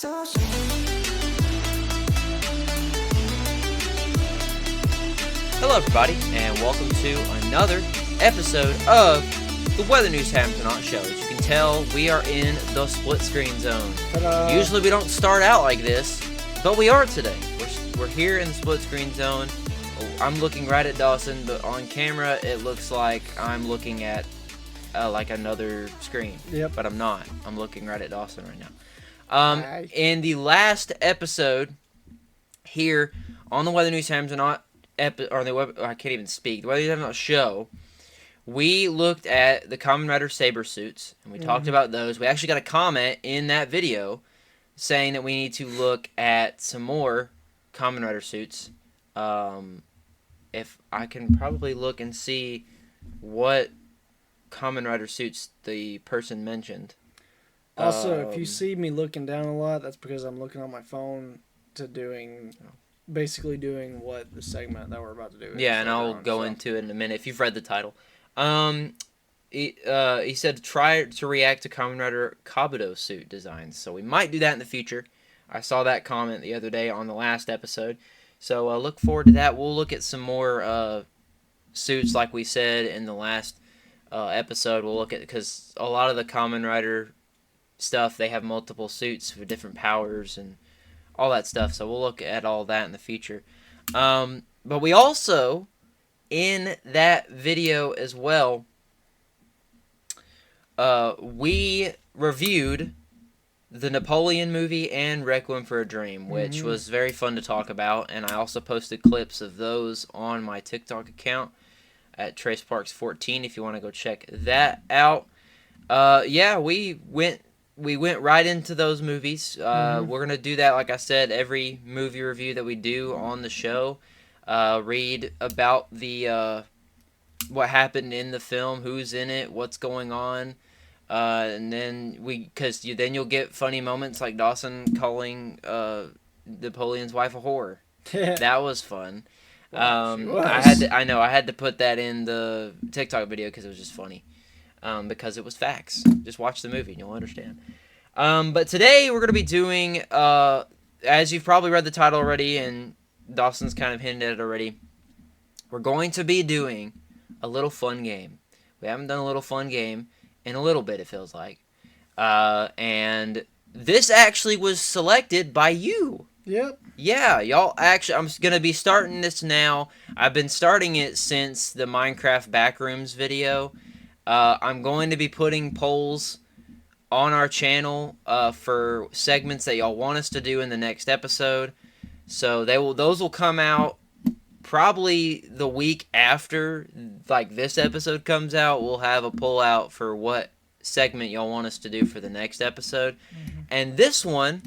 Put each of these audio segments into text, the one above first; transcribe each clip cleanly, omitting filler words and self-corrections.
Hello everybody, and welcome to another episode of the WNHON show. As you can tell, we are in the split screen zone. Ta-da. Usually we don't start out like this, but we are today. We're here in the split screen zone. I'm looking right at Dawson, but on camera it looks like I'm looking at like another screen. Yep. But I'm not. I'm looking right at Dawson right now. Nice. In the last episode here on the WNHON I can't even speak. The WNHON show, we looked at the Kamen Rider Saber suits, and we talked about those. We actually got a comment in that video saying that we need to look at some more Kamen Rider suits. If I can probably look and see what Kamen Rider suits the person mentioned. Also, if you see me looking down a lot, that's because I'm looking on my phone to basically doing what the segment that we're about to do is. Yeah, and I'll go into it in a minute if you've read the title. He said try to react to Kamen Rider Kabuto suit designs, so we might do that in the future. I saw that comment the other day on the last episode, so look forward to that. We'll look at some more suits like we said in the last episode. We'll look at, because a lot of the Kamen Rider stuff, they have multiple suits with different powers and all that stuff, so we'll look at all that in the future. But we also, in that video as well, we reviewed the Napoleon movie and Requiem for a Dream, which was very fun to talk about, and I also posted clips of those on my TikTok account at TraceParks14 if you want to go check that out. Yeah, we went right into those movies. We're going to do that, like I said, every movie review that we do on the show. Read about the what happened in the film, who's in it, what's going on. And then then you'll get funny moments like Dawson calling Napoleon's wife a whore. That was fun. Well, I had to put that in the TikTok video because it was just funny. Because it was facts. Just watch the movie and you'll understand. But today we're going to be doing, as you've probably read the title already, and Dawson's kind of hinted at it already, we're going to be doing a little fun game. We haven't done a little fun game in a little bit, it feels like. And this actually was selected by you. Yep. Yeah, y'all actually, I'm going to be starting this now. I've been starting it since the Minecraft Backrooms video. I'm going to be putting polls on our channel for segments that y'all want us to do in the next episode. So those will come out probably the week after like this episode comes out. We'll have a poll out for what segment y'all want us to do for the next episode. And this one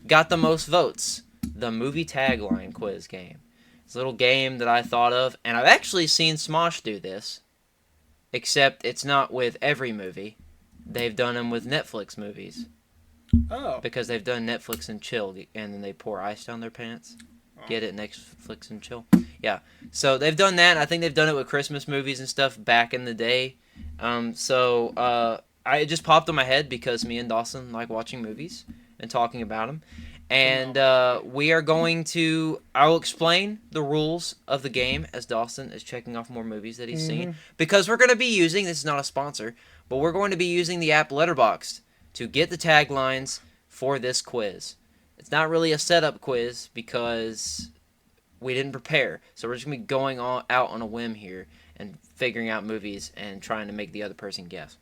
got the most votes, the movie tagline quiz game. It's a little game that I thought of, and I've actually seen Smosh do this. Except it's not with every movie. They've done them with Netflix movies. Oh. Because they've done Netflix and chill, and then they pour ice down their pants. Get it? Netflix and chill? Yeah. So they've done that. I think they've done it with Christmas movies and stuff back in the day. It just popped in my head because me and Dawson like watching movies and talking about them. And we are going to... I will explain the rules of the game as Dawson is checking off more movies that he's seen. Because we're going to be using... This is not a sponsor. But we're going to be using the app Letterboxd to get the taglines for this quiz. It's not really a setup quiz because we didn't prepare. So we're just going to be going out on a whim here and figuring out movies and trying to make the other person guess.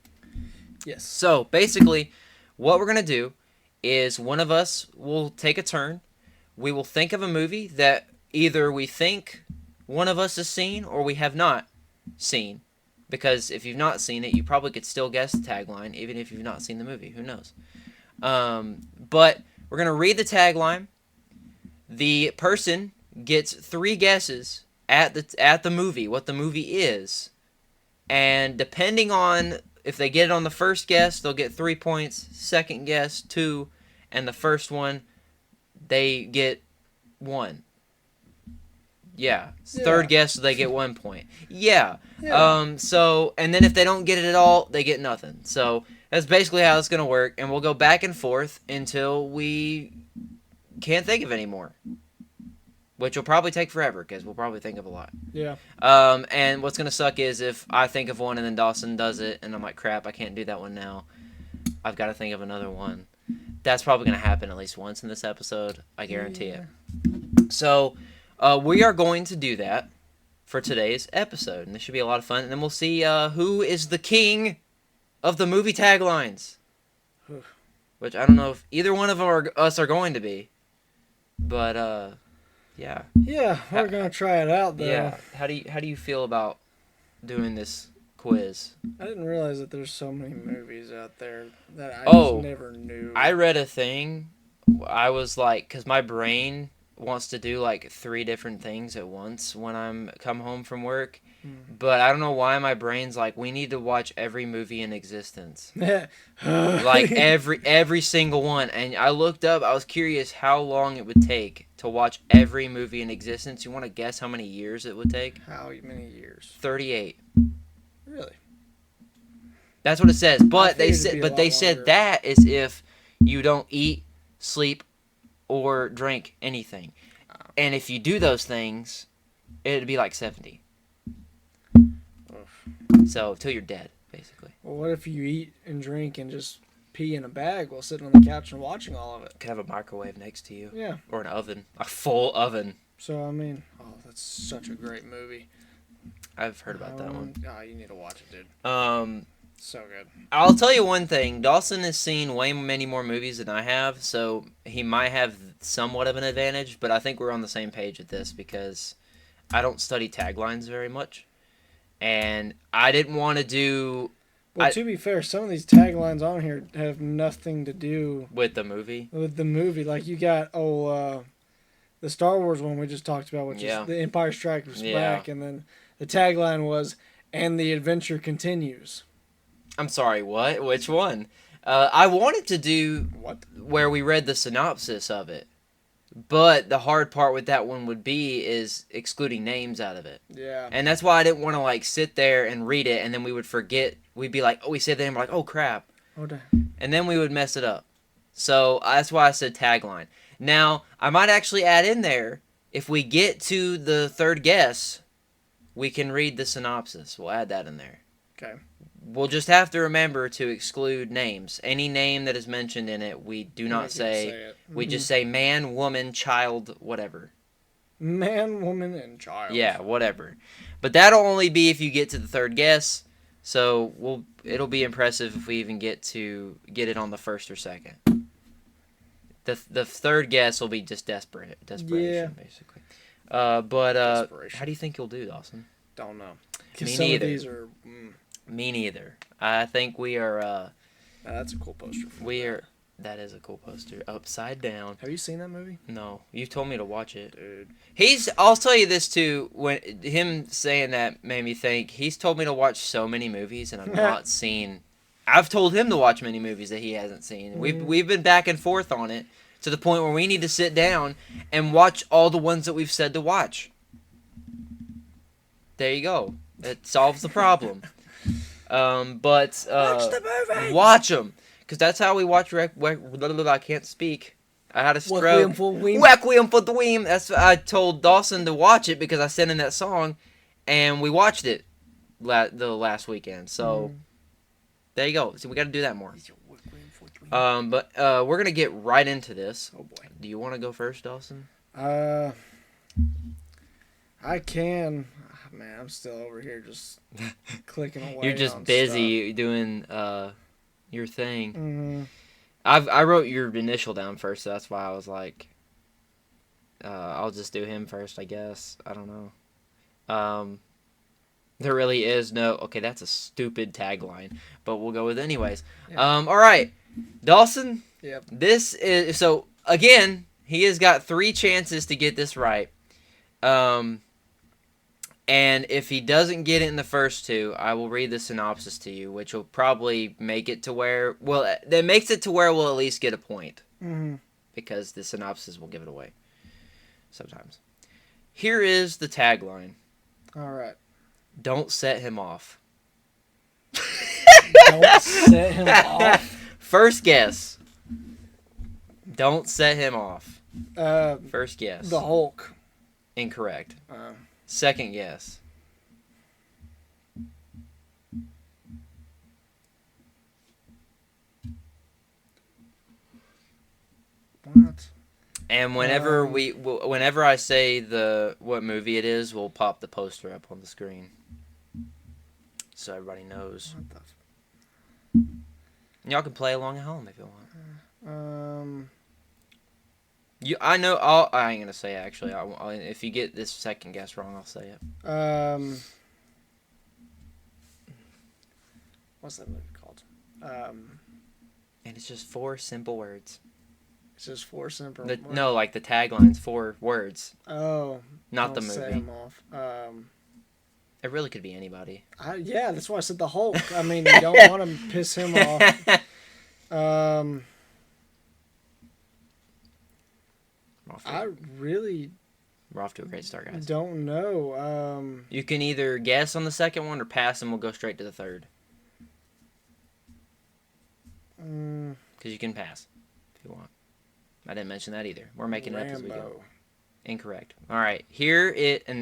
Yes. So basically, what we're going to do is one of us will take a turn. We will think of a movie that either we think one of us has seen or we have not seen. Because if you've not seen it, you probably could still guess the tagline, even if you've not seen the movie. Who knows? But we're going to read the tagline. The person gets 3 guesses at the movie, what the movie is. And depending on if they get it on the first guess, they'll get 3 points. Second guess, 2. And the first one, they get 1. Yeah. Third guess, they get 1 point. Yeah. Yeah. And then if they don't get it at all, they get nothing. So That's basically how it's gonna work, and we'll go back and forth until we can't think of any more, which will probably take forever because we'll probably think of a lot. Yeah. And what's gonna suck is if I think of one and then Dawson does it, and I'm like, crap, I can't do that one now. I've got to think of another one. That's probably gonna happen at least once in this episode. I guarantee it. So, we are going to do that for today's episode, and this should be a lot of fun. And then we'll see who is the king of the movie taglines, which I don't know if either one of us are going to be, but yeah. Yeah, we're gonna try it out though. Yeah. How do you feel about doing this quiz? I didn't realize that there's so many movies out there that I Oh, just never knew. I read a thing. I was like, because my brain wants to do like 3 different things at once when I'm come home from work, but I don't know why my brain's like, we need to watch every movie in existence, like every single one. And I looked up. I was curious how long it would take to watch every movie in existence. You want to guess how many years it would take? How many years? 38. Really? That's what it says. But they said that is if you don't eat, sleep, or drink anything. And if you do those things, it'd be like 70. Oof. So till you're dead, basically. Well, what if you eat and drink and just pee in a bag while sitting on the couch and watching all of it? Could have a microwave next to you. Yeah. Or an oven. A full oven. So, I mean, that's such a great movie. I've heard about that one. Oh, you need to watch it, dude. So good. I'll tell you one thing. Dawson has seen way many more movies than I have, so he might have somewhat of an advantage, but I think we're on the same page with this because I don't study taglines very much. And I didn't want to do... Well, to be fair, some of these taglines on here have nothing to do... with the movie? With the movie. Like, you got, the Star Wars one we just talked about, which is The Empire Strikes Back, and then the tagline was, "And the adventure continues." I'm sorry, what? Which one? I wanted to do where we read the synopsis of it, but the hard part with that one would be is excluding names out of it. Yeah. And that's why I didn't want to like sit there and read it, and then we would forget. We'd be like, oh, we said the name, we're like, oh crap, Oh, damn. and then we would mess it up. So that's why I said tagline. Now I might actually add in there if we get to the third guess, we can read the synopsis. We'll add that in there. Okay. We'll just have to remember to exclude names. Any name that is mentioned in it, we do not say. Mm-hmm. We just say man, woman, child, whatever. Man, woman, and child. Yeah, whatever. But that'll only be if you get to the third guess. So it'll be impressive if we even get it on the first or second. The third guess will be just desperation, basically. But how do you think you'll do, Dawson? Don't know. Me some neither. Of these are. Me neither. I think we are. That's a cool poster. That is a cool poster. Upside down. Have you seen that movie? No, you told me to watch it. Dude. I'll tell you this too. When him saying that made me think. He's told me to watch so many movies, and I've not seen. I've told him to watch many movies that he hasn't seen. We've been back and forth on it to the point where we need to sit down and watch all the ones that we've said to watch. There you go. It solves the problem. Watch the movie. Watch them, because that's how we watch. I can't speak. I had a stroke. Requiem for the Dream. Requiem for the Dream. That's I told Dawson to watch it because I sent him that song, and we watched it the last weekend. So there you go. So we got to do that more. But we're gonna get right into this. Oh boy. Do you want to go first, Dawson? I can. Man, I'm still over here just clicking away. You're just on busy stuff. doing your thing. Mm-hmm. I wrote your initial down first, so that's why I was like, I'll just do him first, I guess. I don't know. There really is no... Okay, that's a stupid tagline, but we'll go with it anyways. Yeah. All right. Dawson, Yep. this is... So, again, he has got 3 chances to get this right. And if he doesn't get it in the first 2, I will read the synopsis to you, which will probably make it to where... Well, that makes it to where we'll at least get a point. Mm-hmm. Because the synopsis will give it away. Sometimes. Here is the tagline. All right. Don't set him off. Don't set him off. First guess. Don't set him off. First guess. The Hulk. Incorrect. Second guess. What? And whenever I say what movie it is, we'll pop the poster up on the screen, so everybody knows. What the? Y'all can play along at home if you want. I know. I ain't gonna say it, actually. If you get this second guess wrong, I'll say it. What's that movie called? And it's just 4 simple words. It's just 4 simple words? No, like the tagline's 4 words. Oh. Not the movie. Set him off. It really could be anybody. Yeah, that's why I said the Hulk. I mean, you don't want to piss him off. I really... We're off to a great start, guys. Don't know. You can either guess on the second one or pass, and we'll go straight to the third. Because you can pass if you want. I didn't mention that either. We're making it up as we go. Incorrect. All right. I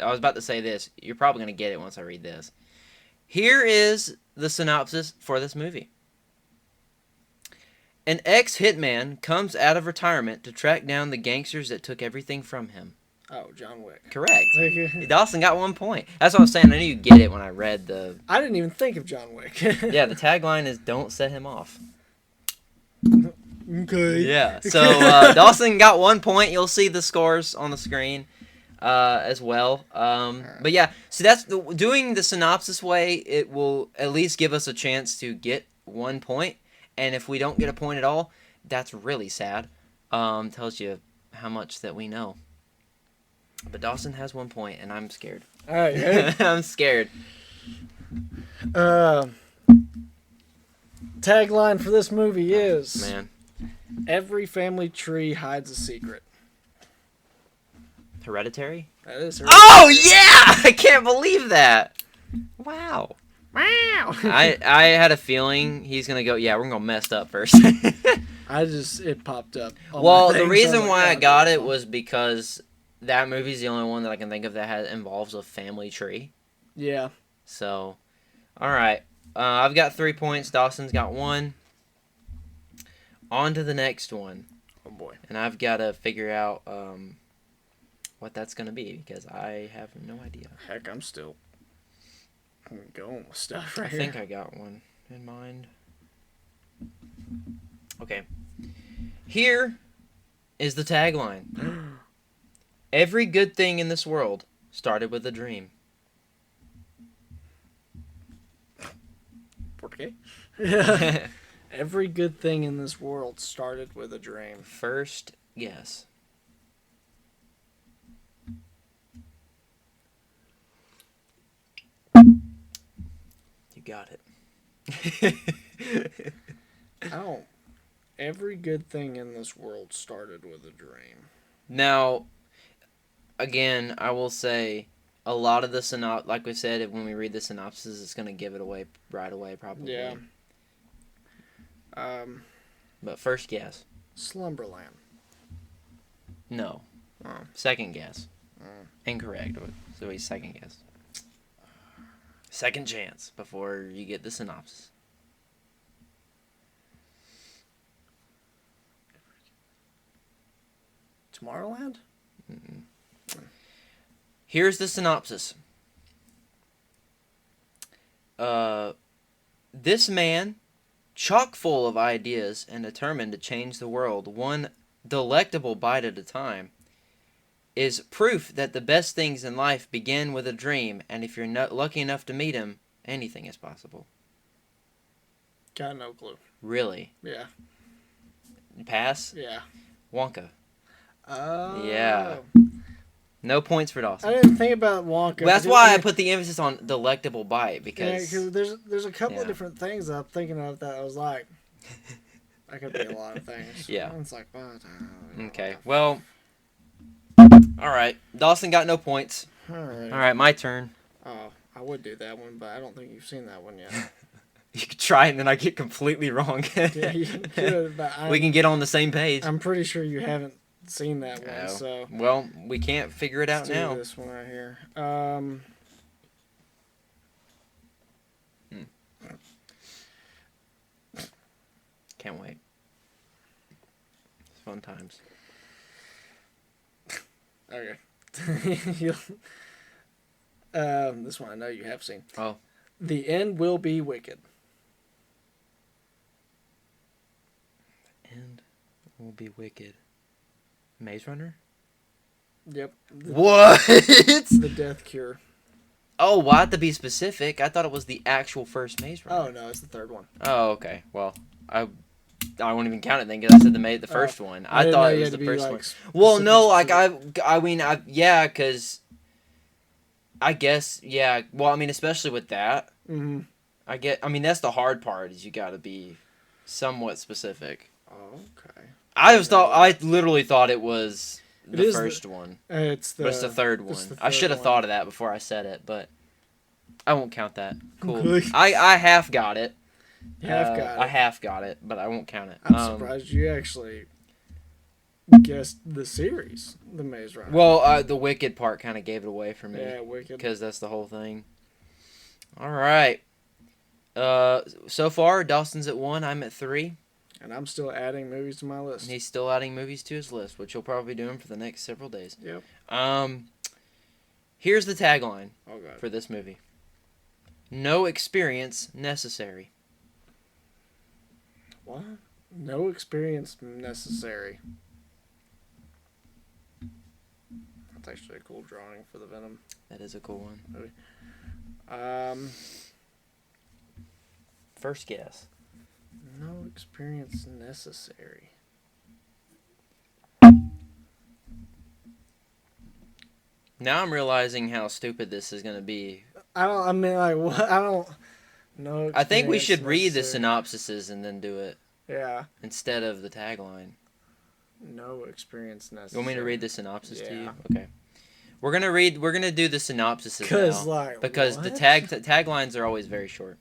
was about to say this. You're probably going to get it once I read this. Here is the synopsis for this movie. An ex-hitman comes out of retirement to track down the gangsters that took everything from him. Oh, John Wick. Correct. Dawson got 1 point. That's what I was saying. I knew you'd get it when I read the... I didn't even think of John Wick. Yeah, the tagline is, "Don't set him off." Okay. Yeah, so Dawson got 1 point. You'll see the scores on the screen as well. But yeah, so that's doing the synopsis way. It will at least give us a chance to get 1 point. And if we don't get a point at all, that's really sad. Tells you how much that we know. But Dawson has 1 point, and I'm scared. All right, ready? I'm scared. Tagline for this movie is... Man. Every family tree hides a secret. Hereditary? That is Hereditary. Oh, yeah! I can't believe that. Wow. Wow. I had a feeling he's going to go, yeah, we're going to mess up first. It popped up. Well, the reason why I got it was because that movie's the only one that I can think of that involves a family tree. Yeah. So, all right. I've got 3 points. Dawson's got 1. On to the next one. Oh, boy. And I've got to figure out what that's going to be because I have no idea. Heck, I'm going with stuff right here. I think I got one in mind. Okay. Here is the tagline. Every good thing in this world started with a dream. ¿Por qué? Every good thing in this world started with a dream. First guess. You got it. Every good thing in this world started with a dream. Now, again, I will say a lot of the like we said, when we read the synopsis, it's going to give it away right away, probably. Yeah. But first guess. Slumberland. No. Oh. Second guess. Incorrect. So wait, second guess. Second chance before you get the synopsis. Tomorrowland? Mm-mm. Here's the synopsis. This man, chock full of ideas and determined to change the world one delectable bite at a time, is proof that the best things in life begin with a dream, and if you're not lucky enough to meet him, anything is possible. Got no clue. Really? Yeah. Pass? Yeah. Wonka. Oh. Yeah. No points for Dawson. I didn't think about Wonka. Well, that's why I put the emphasis on delectable bite, because... Yeah, because there's a couple of different things that I'm thinking of that I was like... That could be a lot of things. Yeah. It's like, okay, well... Alright, Dawson got no points. Alright. Alright, my turn. Oh, I would do that one, but I don't think you've seen that one yet. You could try it, and then I get completely wrong. Yeah, you could, but we can get on the same page. I'm pretty sure you haven't seen that one, so... Well, we can't figure it out now. Let's do this one right here. Can't wait. It's fun times. Okay. This one I know you have seen. Oh. The End Will Be Wicked. The End Will Be Wicked. Maze Runner? Yep. What? The Death Cure. Oh, why to be specific? I thought it was the actual first Maze Runner. Oh, no, it's the third one. Oh, okay. Well, I won't even count it then because I said the first one. I thought it was the first one. Well, no, like I mean, yeah, because I guess, yeah. Well, I mean, especially with that, I mean, that's the hard part is you got to be somewhat specific. Oh, okay. I literally thought it was the first one. It's the third one. I should have thought of that before I said it, but I won't count that. Cool. I half got it. I half got it, but I won't count it. I'm surprised you actually guessed the series, The Maze Runner. Well, the Wicked part kind of gave it away for me. Yeah, Wicked. Because that's the whole thing. All right. So far, Dawson's at 1. I'm at 3. And I'm still adding movies to my list. He's still adding movies to his list, which he'll probably be doing for the next several days. Yep. Here's the tagline God. for this movie. No experience necessary. What? No experience necessary. That's actually a cool drawing for the Venom. That is a cool one. Movie. First guess. No experience necessary. Now I'm realizing how stupid this is going to be. I mean, like, what? I don't know. I think we should read the synopsises and then do it. Yeah. Instead of the tagline. No experience necessary. You want me to read the synopsis to you? Okay. We're gonna do the synopsises now. Because what? the taglines are always very short.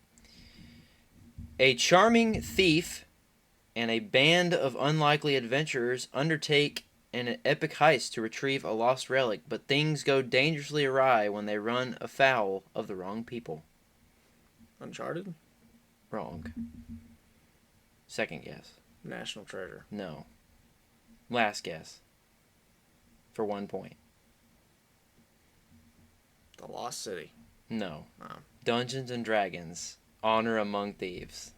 A charming thief and a band of unlikely adventurers undertake an epic heist to retrieve a lost relic, but things go dangerously awry when they run afoul of the wrong people. Uncharted? Wrong. Second guess. National Treasure. No. Last guess. For 1 point. The Lost City. No. Oh. Dungeons and Dragons. Honor Among Thieves.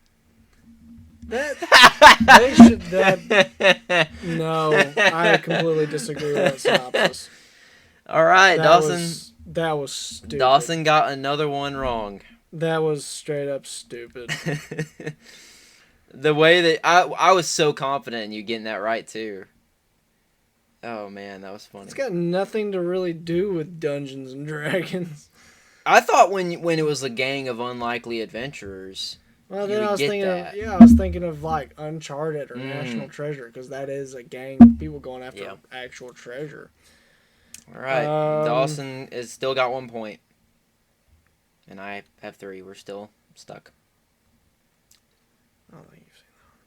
No, I completely disagree with that synopsis. All right, Dawson. That was stupid. Dawson got another one wrong. That was straight up stupid. The way that I was so confident in you getting that right too. Oh man, that was funny. It's got nothing to really do with Dungeons and Dragons. I thought when it was a gang of unlikely adventurers. Well, then I was thinking of like Uncharted or National Treasure, because that is a gang of people going after actual treasure. All right, Dawson has still got 1 point, and I have 3. We're still stuck. I don't think you've seen that one.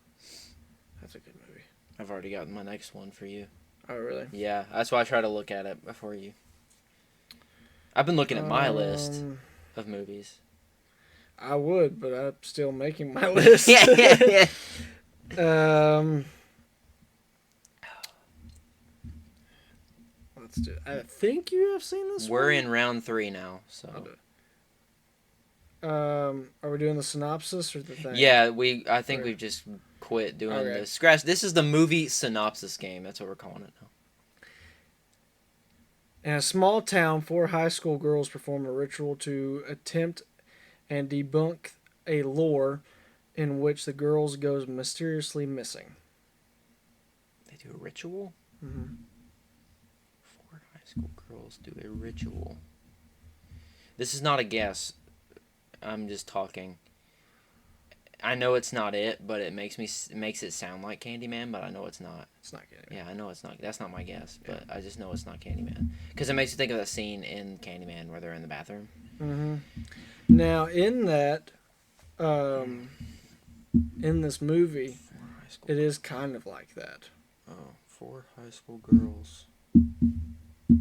That's a good movie. I've already gotten my next one for you. Oh, really? Yeah, that's why I try to look at it before you. I've been looking at my list of movies. I would, but I'm still making my list. Let's do it. I think you have seen this We're in round 3 now, so. I'll do it. Are we doing the synopsis or the thing? Yeah, I think we've just quit doing the scratch. This is the movie synopsis game. That's what we're calling it now. In a small town, 4 high school girls perform a ritual to attempt and debunk a lore in which the girls goes mysteriously missing. They do a ritual? Mm-hmm. 4 high school girls do a ritual. This is not a guess. I'm just talking. I know it's not it, but it makes it sound like Candyman, but I know it's not. It's not Candyman. Yeah, I know it's not. That's not my guess, but I just know it's not Candyman. Because it makes you think of that scene in Candyman where they're in the bathroom. Mm-hmm. Now, in that, in this movie, it is kind of like that. Oh, 4 high school girls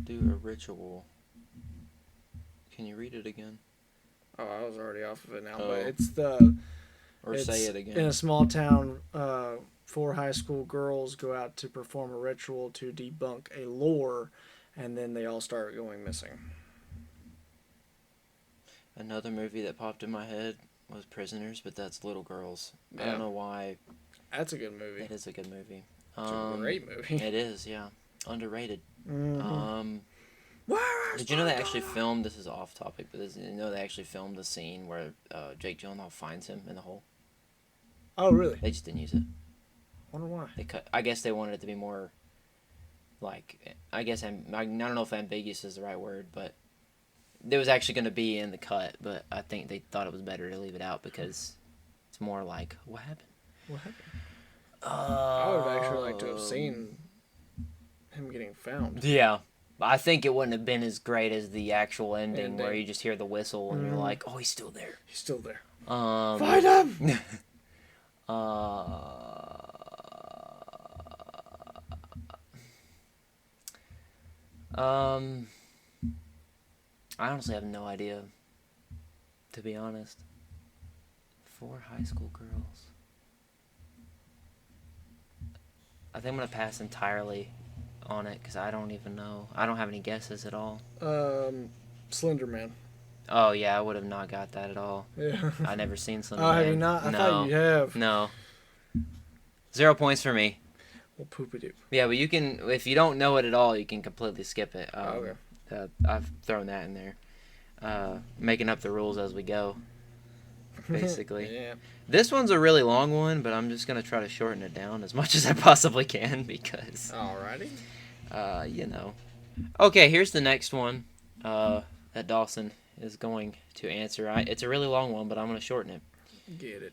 do a ritual. Can you read it again? Oh, I was already off of it now, Oh. but it's the... Or say it again. In a small town, 4 high school girls go out to perform a ritual to debunk a lore, and then they all start going missing. Another movie that popped in my head was Prisoners, but that's Little Girls. Yeah. I don't know why. That's a good movie. It is a good movie. It's a great movie. It is, yeah. Underrated. Mm-hmm. Did you know they actually filmed, this is off topic, but did you know they actually filmed the scene where Jake Gyllenhaal finds him in the hole? Oh, really? They just didn't use it. Wonder why. I guess they wanted it to be more, like, I don't know if ambiguous is the right word, but it was actually going to be in the cut, but I think they thought it was better to leave it out because it's more like, what happened? What happened? I would have actually liked to have seen him getting found. Yeah. I think it wouldn't have been as great as the actual ending where you just hear the whistle and you're like, oh, he's still there. He's still there. Find him! I honestly have no idea, to be honest. 4 high school girls. I think I'm going to pass entirely on it because I don't even know. I don't have any guesses at all. Slender Man. Oh, yeah, I would have not got that at all. Yeah. I've never seen Slender Man. Man. Have you not? I thought you have. No. 0 points for me. Well, poop-a-doop. Yeah, but you can, if you don't know it at all, you can completely skip it. Okay. I've thrown that in there. Making up the rules as we go, basically. Yeah. This one's a really long one, but I'm just going to try to shorten it down as much as I possibly can because... Alrighty. You know. Okay, here's the next one that Dawson is going to answer. It's a really long one, but I'm going to shorten it. Get it.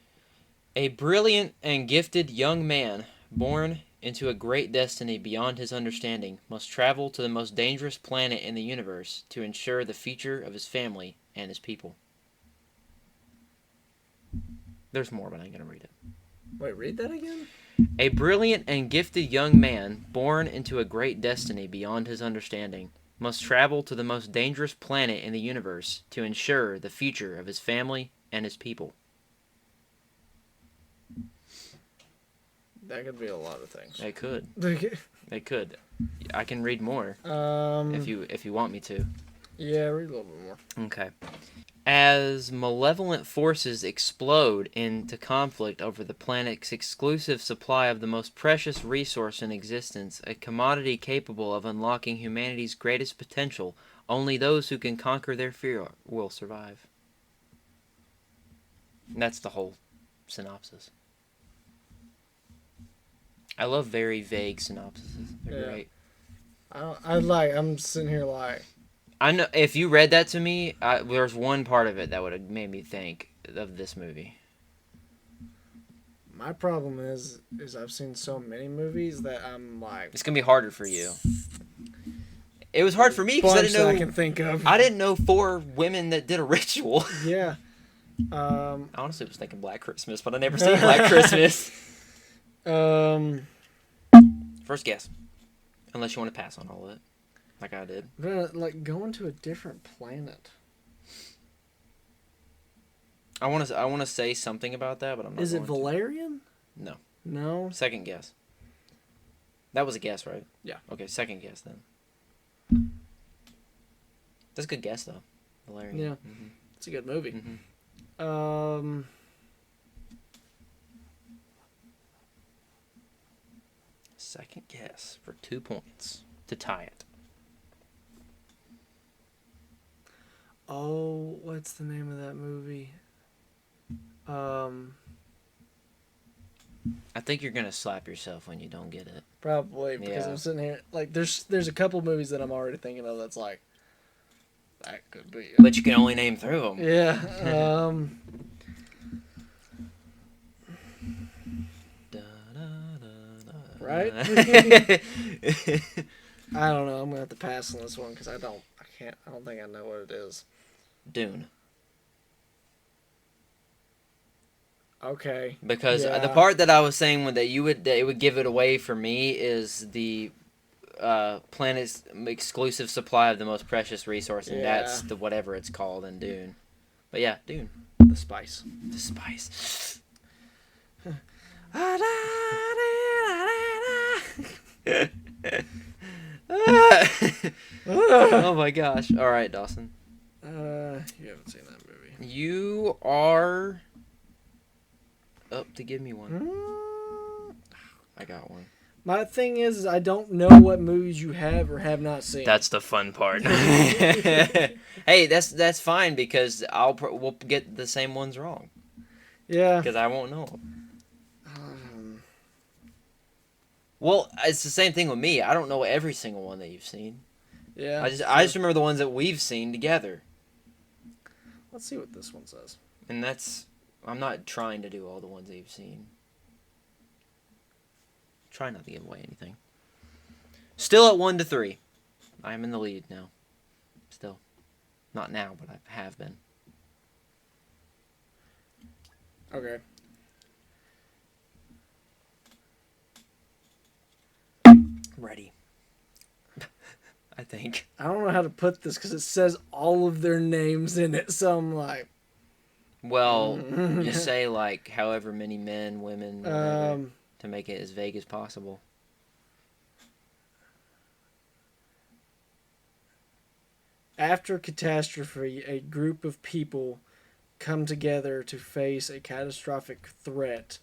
A brilliant and gifted young man born into a great destiny beyond his understanding must travel to the most dangerous planet in the universe to ensure the future of his family and his people. There's more, but I ain't going to read it. Wait, read that again? A brilliant and gifted young man born into a great destiny beyond his understanding must travel to the most dangerous planet in the universe to ensure the future of his family and his people. That could be a lot of things. They could. They could. I can read more if you want me to. Yeah, read a little bit more. Okay. As malevolent forces explode into conflict over the planet's exclusive supply of the most precious resource in existence, a commodity capable of unlocking humanity's greatest potential, only those who can conquer their fear will survive. And that's the whole synopsis. I love very vague synopses. They're great. I'm sitting here like... I know if you read that to me, there's one part of it that would have made me think of this movie. My problem is I've seen so many movies that I'm like... It's gonna be harder for you. It was hard for me because I didn't know. I can think of. I didn't know 4 women that did a ritual. Yeah. I honestly was thinking Black Christmas, but I never seen Black Christmas. First guess, unless you want to pass on all of it. Like I did. Like going to a different planet. I want to say something about that, but I'm not. Is it Valerian? No. No. Second guess. That was a guess, right? Yeah. Okay, second guess then. That's a good guess though. Valerian. Yeah. Mm-hmm. It's a good movie. Mm-hmm. Second guess for 2 points to tie it. Oh, what's the name of that movie? I think you're gonna slap yourself when you don't get it. Probably because I'm sitting here like there's a couple movies that I'm already thinking of that's like that could be. But you can only name 3 of them. Yeah. Right? I don't know. I'm gonna have to pass on this one because I don't think I know what it is. Dune. Okay. Because the part that I was saying that it would give it away for me is the planet's exclusive supply of the most precious resource, and that's the whatever it's called in Dune. But yeah, Dune. The spice. The spice. Oh my gosh. All right, Dawson. You haven't seen that movie. You are up to give me one. I got one. My thing is I don't know what movies you have or have not seen. That's the fun part. Hey, that's fine because we'll get the same ones wrong. Yeah. Because I won't know. Well, it's the same thing with me. I don't know every single one that you've seen. Yeah. I just remember the ones that we've seen together. Let's see what this one says. And I'm not trying to do all the ones that you've seen. Try not to give away anything. Still at 1-3. I am in the lead now. Still. Not now, but I have been. Okay. Ready. I think. I don't know how to put this because it says all of their names in it, so I'm like... Well, you say like however many men, women, whatever, to make it as vague as possible. After catastrophe, a group of people come together to face a catastrophic threat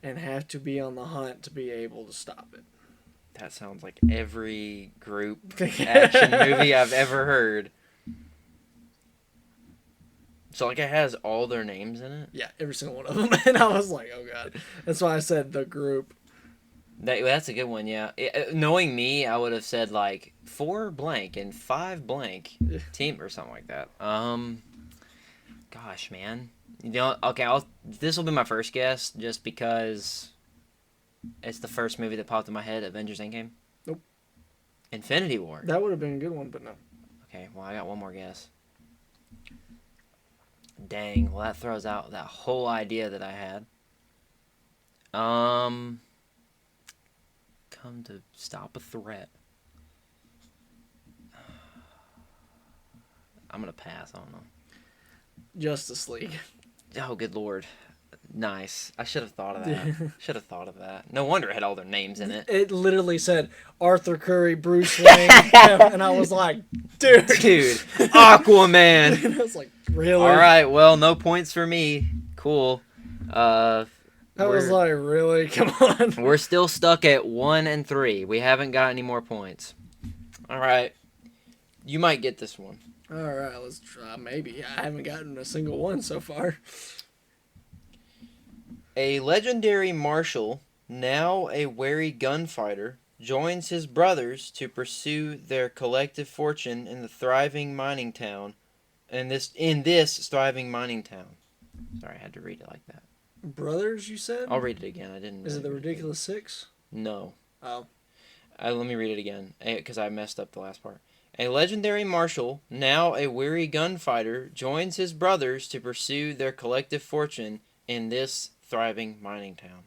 and have to be on the hunt to be able to stop it. That sounds like every group action movie I've ever heard. So, like, it has all their names in it? Yeah, every single one of them. And I was like, oh, God. That's why I said the group. That's a good one, yeah. Knowing me, I would have said, like, 4 blank and 5 blank team or something like that. Gosh, man. You know, okay, this will be my first guess just because it's the first movie that popped in my head, Avengers Endgame. Nope. Infinity War. That would have been a good one, but no. Okay, well, I got one more guess. Dang, well, that throws out that whole idea that I had. Come to stop a threat. I'm gonna pass. I don't know. Justice League. Oh, good lord. Nice. I should have thought of that. No wonder it had all their names in it. It literally said Arthur Curry, Bruce Wayne, and I was like, dude, Aquaman. And I was like, really? All right, well, no points for me. Cool. I was like, really? Come on. We're still stuck at 1-3. We haven't got any more points. All right. You might get this one. All right, let's try. Maybe. I haven't gotten a single one so far. A legendary marshal, now a wary gunfighter, joins his brothers to pursue their collective fortune in the thriving mining town. In this thriving mining town. Sorry, I had to read it like that. Brothers, you said? I'll read it again. I didn't. Is it the Ridiculous Six? No. Oh. Let me read it again, because I messed up the last part. A legendary marshal, now a weary gunfighter, joins his brothers to pursue their collective fortune in this thriving mining town.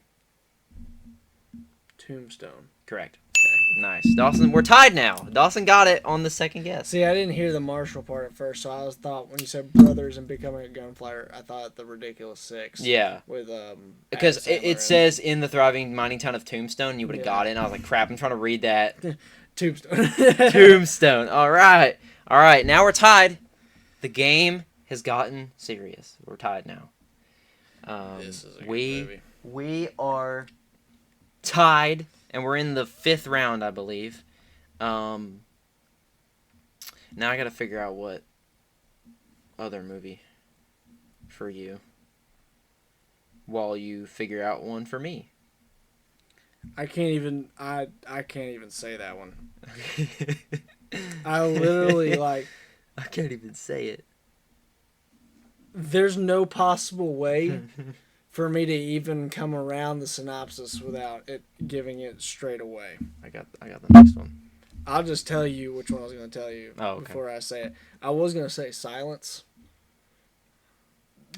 Tombstone. Correct. Okay. Nice. Dawson, we're tied now. Dawson got it on the second guess. See, I didn't hear the marshal part at first, so I thought when you said brothers and becoming a gunfighter, I thought the Ridiculous Six. Yeah. With because it says in the thriving mining town of Tombstone, you would have got it, and I was like, crap, I'm trying to read that. Tombstone. Tombstone. All right. Now we're tied. The game has gotten serious. We're tied now. This is a good movie. We are tied, and we're in the 5th round, I believe. Now I got to figure out what other movie for you while you figure out one for me. I can't even say that one. I literally I can't even say it. There's no possible way for me to even come around the synopsis without it giving it straight away. I got the next one. I'll just tell you which one I was going to tell you before I say it. I was going to say Silence.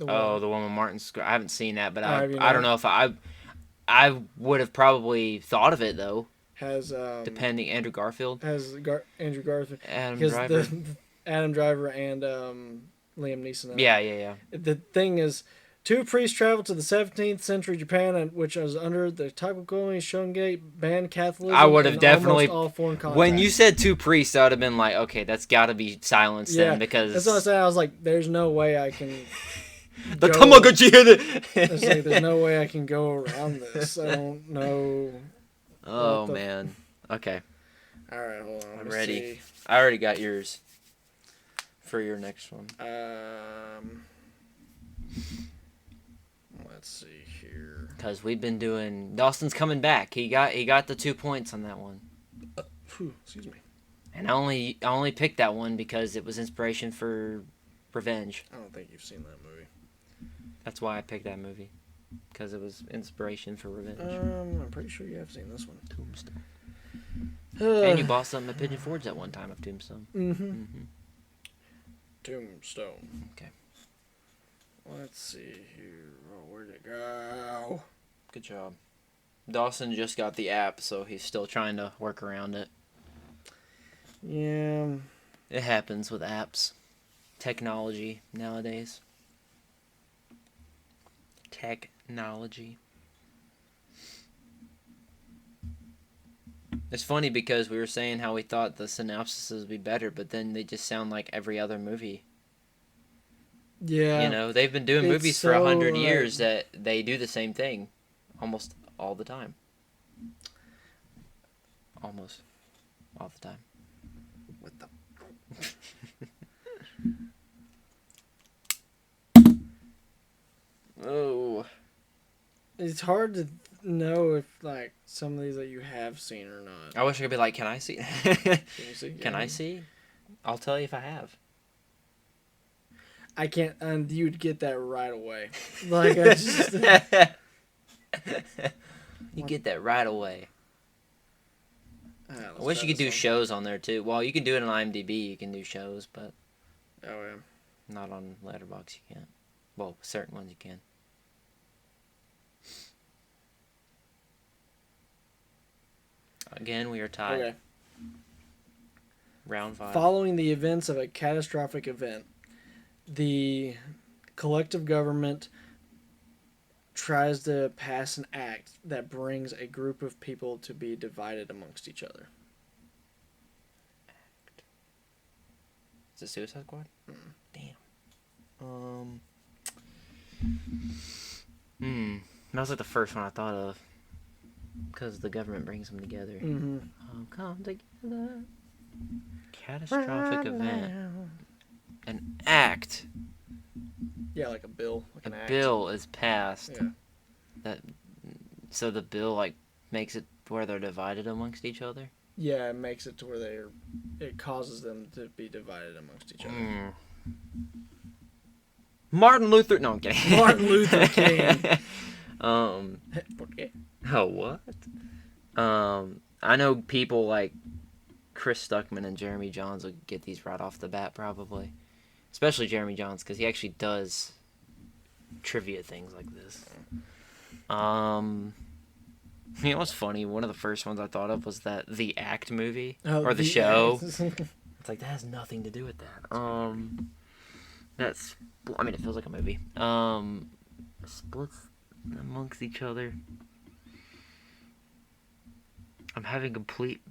Oh, the one with Martin Scorsese. I haven't seen that, but have you I don't not? know if I would have probably thought of it though. Has Depending, Andrew Garfield, Andrew Garfield, Adam because Driver. the Adam Driver and Liam Neeson. Yeah, yeah, yeah. The thing is, two priests traveled to the 17th century Japan, which was under the type of colony Shungate, banned Catholicism. I would have and definitely. almost all foreign contact. When you said two priests, I would have been like, okay, that's got to be silenced then because that's what I said. I was like, there's no way I can. The Tamagotchi. There's no way I can go around this. I don't know. Oh man. Okay. All right, hold on. I'm ready. I already got yours for your next one. Let's see here. Because we've been doing. Dawson's coming back. He got the 2 points on that one. Excuse me. And I only picked that one because it was inspiration for Revenge. I don't think you've seen that movie. That's why I picked that movie. Because it was inspiration for Revenge. I'm pretty sure you have seen this one. Tombstone. And you bought something at Pigeon Forge at one time of Tombstone. Mm-hmm. Tombstone. Okay. Let's see here. Oh, where'd it go? Good job. Dawson just got the app, so he's still trying to work around it. Yeah. It happens with apps. Technology nowadays. Technology. It's funny because we were saying how we thought the synopsis would be better, but then they just sound like every other movie. Yeah. You know, they've been doing movies for 100 years that they do the same thing almost all the time. Almost all the time. What the? Oh. It's hard to know if like some of these that you have seen or not. I wish I could be like, can I see? Can you see? Can I see? I'll tell you if I have. I can't, and you'd get that right away. Like I just. You get that right away. I wish you could do shows on there too. Well, you can do it on IMDb. You can do shows, but oh yeah, not on Letterboxd. You can't. Well, certain ones you can. Again, we are tied. Okay. Round 5. Following the events of a catastrophic event, the collective government tries to pass an act that brings a group of people to be divided amongst each other. Act. Is it Suicide Squad? Damn. That was like the first one I thought of. Because the government brings them together. Mm-hmm. Come together. Catastrophic event. An act. Yeah, like a bill. Like an act. Bill is passed. Yeah. So the bill like makes it where they're divided amongst each other? Yeah, it makes it to where it causes them to be divided amongst each other. Martin Luther. No, I'm kidding. Martin Luther King. Oh, what? I know people like Chris Stuckman and Jeremy Johns will get these right off the bat, probably. Especially Jeremy Johns, because he actually does trivia things like this. You know what's funny? One of the first ones I thought of was that The Act movie, or the show. It's like, that has nothing to do with that. That's, I mean, it feels like a movie. Splits amongst each other. I'm having complete,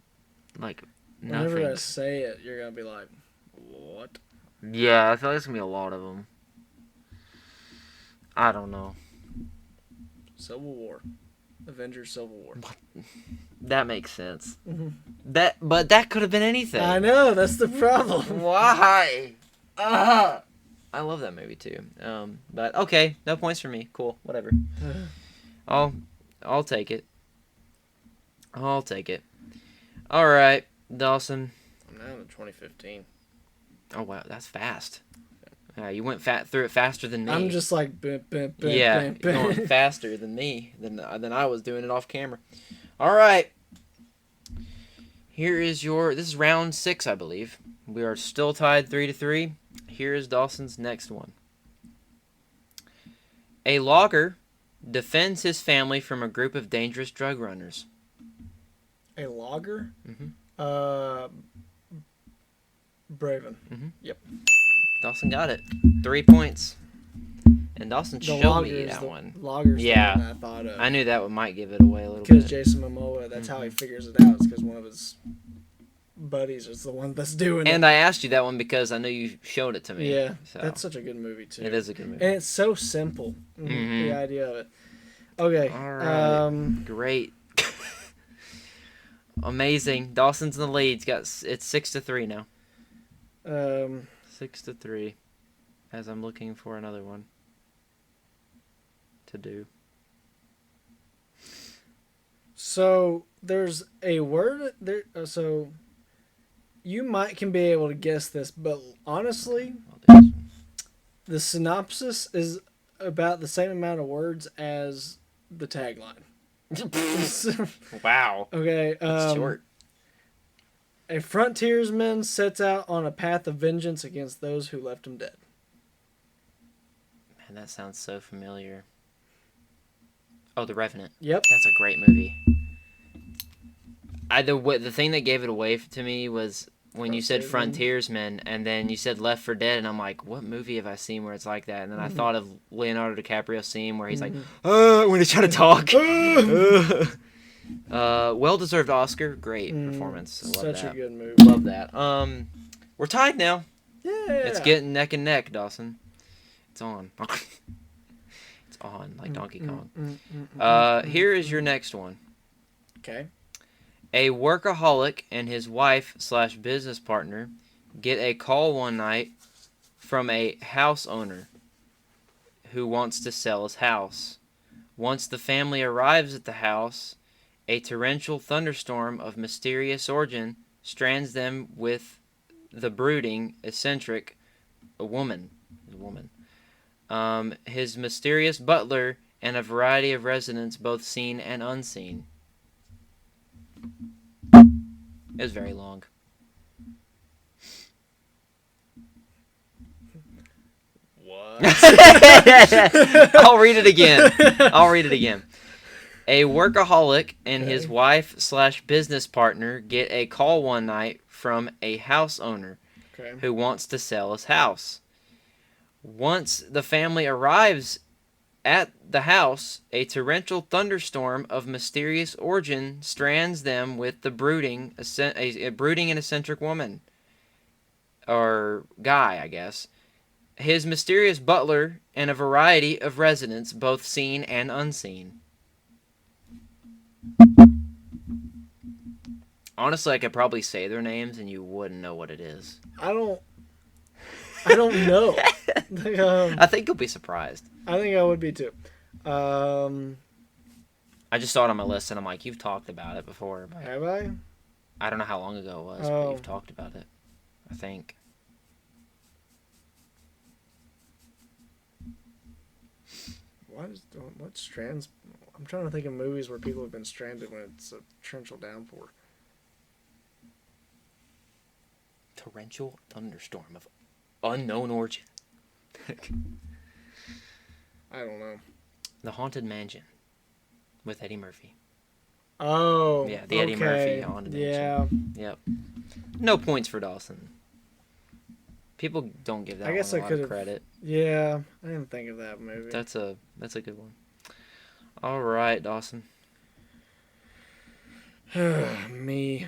like, nothing. Whenever I say it, you're going to be like, what? Yeah, I feel like there's going to be a lot of them. I don't know. Civil War. Avengers Civil War. That makes sense. Mm-hmm. But that could have been anything. I know, that's the problem. Why? I love that movie too. But okay, no points for me. Cool, whatever. I'll take it. I'll take it. All right, Dawson. I'm now in 2015. Oh wow, that's fast. You went through it faster than me. I'm just like, you're going faster than me than I was doing it off camera. All right. Here is this is round 6, I believe. We are still tied 3-3. Here is Dawson's next one. A logger defends his family from a group of dangerous drug runners. A logger? Mm-hmm. Braven. Mm-hmm. Yep. Dawson got it. 3 points. And Dawson showed me that one. Logger's Yeah. the one I thought of. I knew that one might give it away a little bit. Because Jason Momoa, that's how he figures it out. It's because one of his buddies is the one that's doing it. And I asked you that one because I knew you showed it to me. Yeah, so. that's such a good movie, too. It is a good movie. And it's so simple, the idea of it. Okay. All right. Great. Amazing. Dawson's in the lead. It's 6-3 now. 6-3. As I'm looking for another one to do. So there's a word there. So you can be able to guess this, but honestly, the synopsis is about the same amount of words as the tagline. Wow. Okay. That's short. A frontiersman sets out on a path of vengeance against those who left him dead. Man, that sounds so familiar. Oh, The Revenant. Yep. That's a great movie. The thing that gave it away to me was when you said frontiersman, and then you said Left 4 Dead, and I'm like, what movie have I seen where it's like that? And then I thought of Leonardo DiCaprio's scene where he's like, when he's trying to talk. Well-deserved Oscar. Great performance. I love Such that. a good movie. Love that. We're tied now. Yeah. It's getting neck and neck, Dawson. It's on. It's on, like Donkey Kong. Here is your next one. Okay. A workaholic and his wife/business partner get a call one night from a house owner who wants to sell his house. Once the family arrives at the house, a torrential thunderstorm of mysterious origin strands them with the brooding, eccentric woman. His mysterious butler and a variety of residents, both seen and unseen. It was very long. What? I'll read it again. A workaholic and his wife/business partner get a call one night from a house owner who wants to sell his house. Once the family arrives at the house, a torrential thunderstorm of mysterious origin strands them with the brooding and eccentric woman. Or guy, I guess. His mysterious butler and a variety of residents, both seen and unseen. Honestly, I could probably say their names and you wouldn't know what it is. I don't know. I think you'll be surprised. I think I would be too. I just saw it on my list and I'm like, you've talked about it before. But have I? I don't know how long ago it was, but you've talked about it. I think. What strands? I'm trying to think of movies where people have been stranded when it's a torrential downpour. Torrential thunderstorm of unknown origin. I don't know. The Haunted Mansion with Eddie Murphy. Oh. Yeah, the Eddie Murphy Haunted Mansion. Yep. No points for Dawson. People don't give that one a lot of credit. Yeah, I didn't think of that movie. That's a good one. All right, Dawson. Me.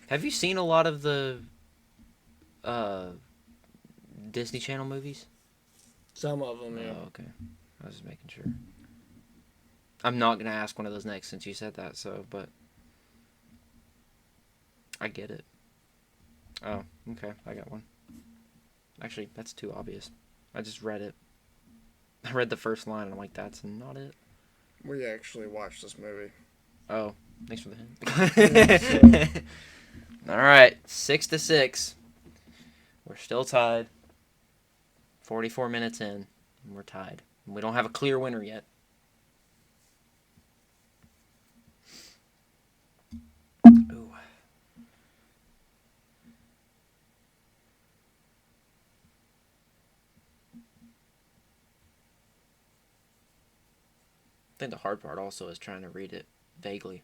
Have you seen a lot of the Disney Channel movies? Some of them, yeah. Oh, okay. I was just making sure. I'm not going to ask one of those next since you said that, but I get it. Oh, okay. I got one. Actually, that's too obvious. I just read it. I read the first line and I'm like, that's not it. We actually watched this movie. Oh, thanks for the hint. All right, 6-6. We're still tied. 44 minutes in, and we're tied. We don't have a clear winner yet. Ooh. I think the hard part also is trying to read it vaguely.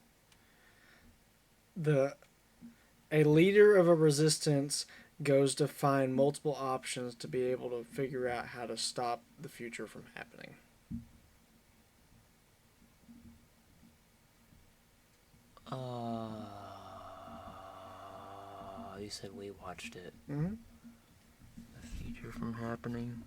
A leader of a resistance goes to find multiple options to be able to figure out how to stop the future from happening. You said we watched it. Mm-hmm. The future from happening.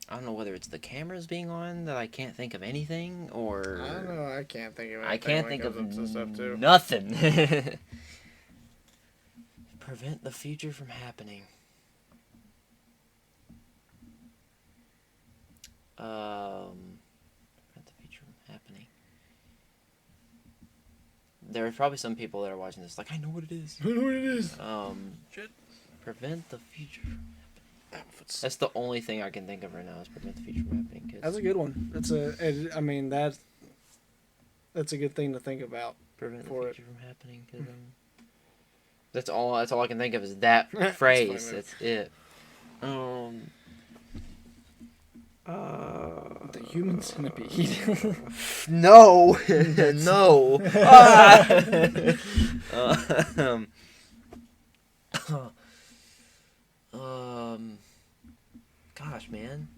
I don't know whether it's the cameras being on that I can't think of anything, or I don't know. I can't think of anything. I can't when think it comes of up to stuff too. nothing. Prevent the future from happening. Prevent the future from happening. There are probably some people that are watching this like, I know what it is. I know what it is. Shit. Prevent the future from happening. That's the only thing I can think of right now is prevent the future from happening. That's a good one. That's a good thing to think about. Prevent the for future from happening. Cause, that's all I can think of is that phrase. That's it. The human centipede. No, no. Gosh, man.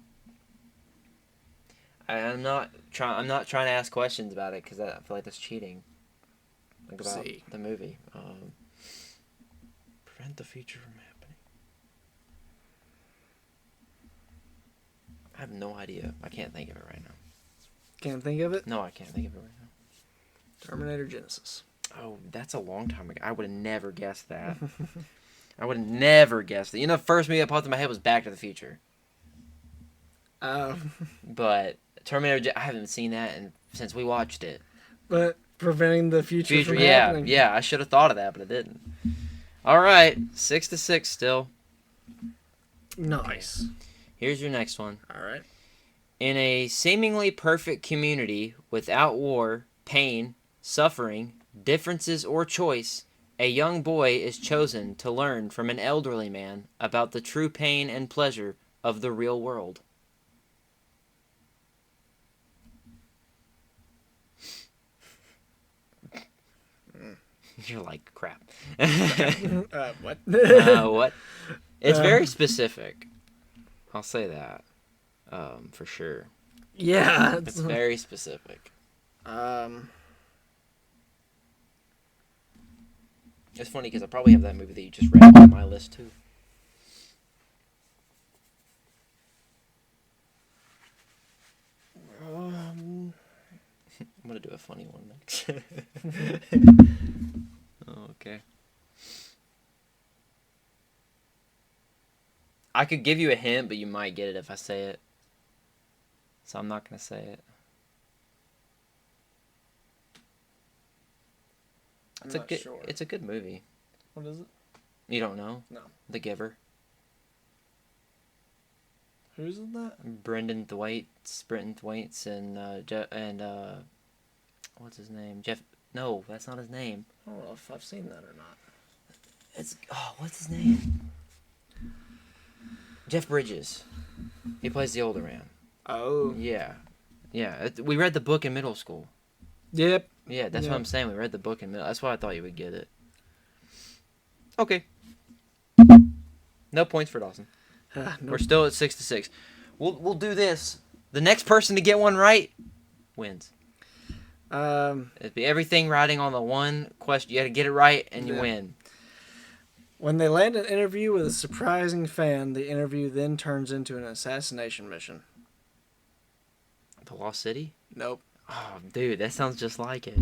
I'm not trying to ask questions about it because I feel like that's cheating. Like about the movie. Prevent the future from happening. I have no idea. I can't think of it right now. Can't think of it? No, I can't think of it right now. Terminator Genesis. Oh, that's a long time ago. I would have never guessed that. I would have never guessed it. You know, the first movie that popped in my head was Back to the Future. But Terminator, I haven't seen that since we watched it. But preventing the future from happening. Yeah, I should have thought of that, but I didn't. All right, 6-6 still. Nice. Okay. Here's your next one. All right. In a seemingly perfect community without war, pain, suffering, differences, or choice, a young boy is chosen to learn from an elderly man about the true pain and pleasure of the real world. You're like, crap. What? What? It's very specific. I'll say that. For sure. Yeah. It's very specific. It's funny because I probably have that movie that you just read on my list too. I'm gonna do a funny one next. Okay. I could give you a hint, but you might get it if I say it. So I'm not gonna say it. It's a good movie. What is it? You don't know? No. The Giver. Who's in that? Brendan Thwaites, and what's his name? Jeff. No, that's not his name. I don't know if I've seen that or not. What's his name? Jeff Bridges. He plays the older man. Oh. Yeah. We read the book in middle school. Yep. Yeah, that's what I'm saying. We read the book in middle. That's why I thought you would get it. Okay. No points for Dawson. Nope. We're still at 6-6. We'll do this. The next person to get one right wins. It'd be everything riding on the one question. You got to get it right and you win. When they land an interview with a surprising fan, the interview then turns into an assassination mission. The Lost City? Nope. Oh, dude, that sounds just like it.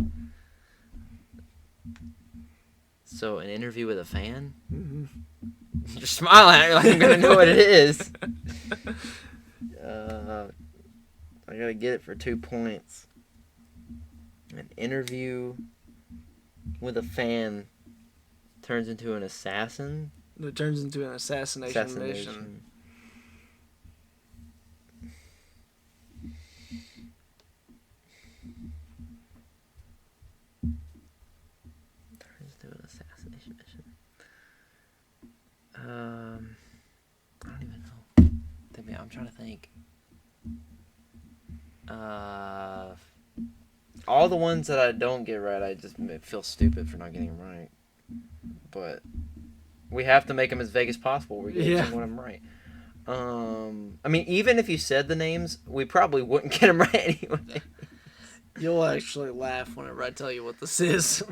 So, an interview with a fan? Mm-hmm. You're smiling at me like I'm going to know what it is. I got to get it for 2 points. An interview with a fan turns into an assassin? It turns into an assassination mission. Turns into an assassination mission. I'm trying to think. All the ones that I don't get right, I just feel stupid for not getting them right. But we have to make them as vague as possible. We're getting some of them right. I mean, even if you said the names, we probably wouldn't get them right anyway. You'll actually laugh whenever I tell you what this is.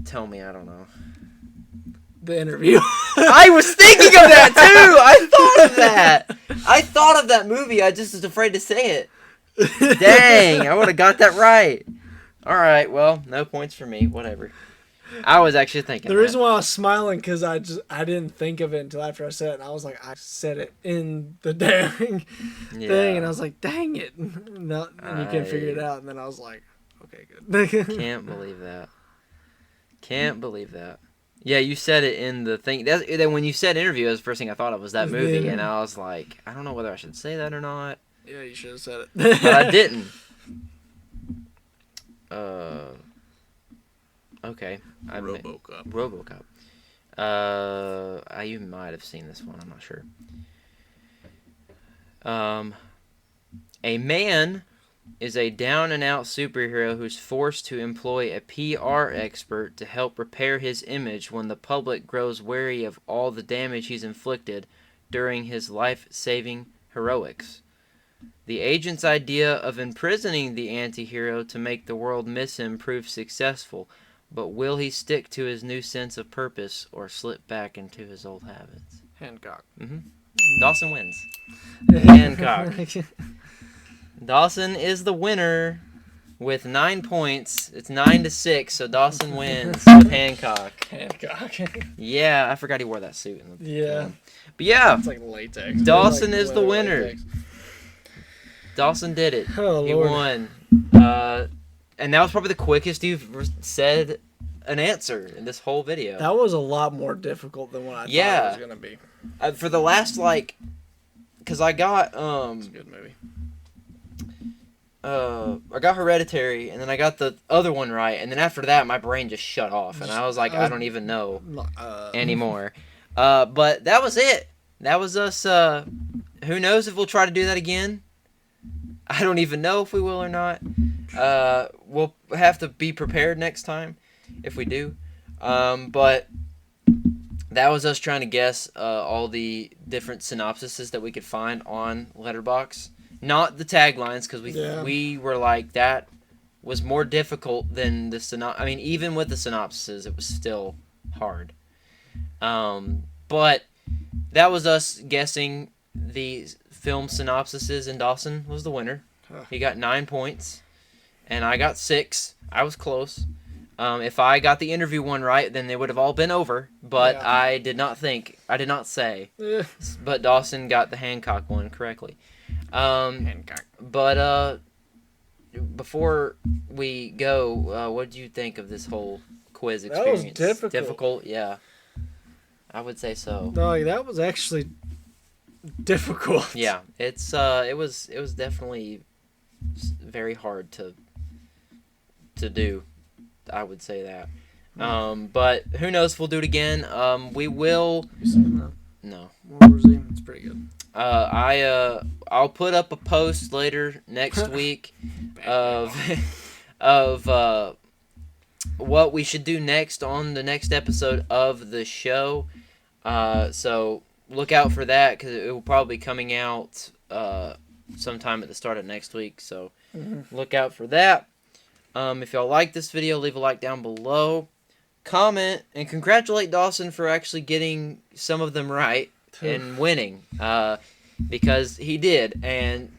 Tell me, I don't know. The Interview. I was thinking of that too! I thought of that movie, I just was afraid to say it. Dang, I would have got that right. Alright, well, no points for me, whatever. I was actually thinking The reason why I was smiling, because I didn't think of it until after I said it, and I was like, I said it in the daring thing, and I was like, dang it. No, and you couldn't figure it out, and then I was like, okay, good. Can't believe that. Can't believe that. Yeah, you said it in the thing. Then when you said Interview, that was the first thing I thought of was that movie, and I was like, I don't know whether I should say that or not. Yeah, you should have said it. But I didn't. Okay. RoboCop. You might have seen this one. I'm not sure. A man is a down-and-out superhero who's forced to employ a PR expert to help repair his image when the public grows wary of all the damage he's inflicted during his life-saving heroics. The agent's idea of imprisoning the anti-hero to make the world miss him proves successful, but will he stick to his new sense of purpose or slip back into his old habits? Hancock. Dawson wins. Hancock. Dawson is the winner with 9 points. It's 9-6, so Dawson wins with Hancock. Yeah, I forgot he wore that suit in the film. But yeah, it's like latex. Dawson is the winner. Latex. Dawson did it. Oh, he Lord. won. And that was probably the quickest you've said an answer in this whole video. That was a lot more difficult than what I thought it was going to be. For the last, because I got... It's a good movie. I got Hereditary, and then I got the other one right, and then after that, my brain just shut off, and I was like, I don't even know anymore. But that was it. That was us. Who knows if we'll try to do that again? I don't even know if we will or not. We'll have to be prepared next time if we do. But that was us trying to guess all the different synopsises that we could find on Letterboxd. Not the taglines, because we were like, that was more difficult than the I mean, even with the synopsises, it was still hard. But that was us guessing the film synopsises, and Dawson was the winner. He got 9 points, and I got 6. I was close. If I got the Interview one right, then they would have all been over, but I did not say. But Dawson got the Hancock one correctly. Hancock. But before we go, what did you think of this whole quiz experience? That was Difficult, yeah. I would say so. No, that was actually difficult. Yeah, it was definitely very hard to do. I would say that. But who knows if we'll do it again. We will. You seen that? No. World War Z? It's pretty good. I'll put up a post later next week of what we should do next on the next episode of the show. So look out for that, because it will probably be coming out sometime at the start of next week. So look out for that. If y'all like this video, leave a like down below. Comment and congratulate Dawson for actually getting some of them right and winning. Because he did, and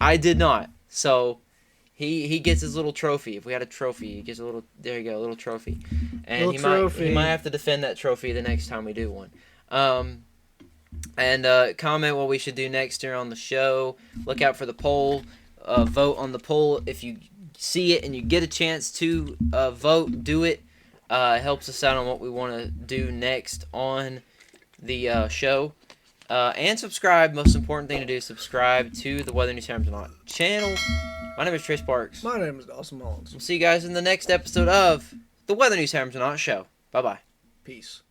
I did not. So he gets his little trophy. If we had a trophy, he gets a little. There you go, a little trophy. And he might have to defend that trophy the next time we do one. And comment what we should do next here on the show. Look out for the poll. Vote on the poll if you see it and you get a chance to vote. Do it. It helps us out on what we want to do next on the show. And subscribe. Most important thing to do, subscribe to the Weather News Times Not channel. My name is Trace Parks. My name is Dawson Mullins. We'll see you guys in the next episode of the Weather News Times Not show. Bye-bye. Peace.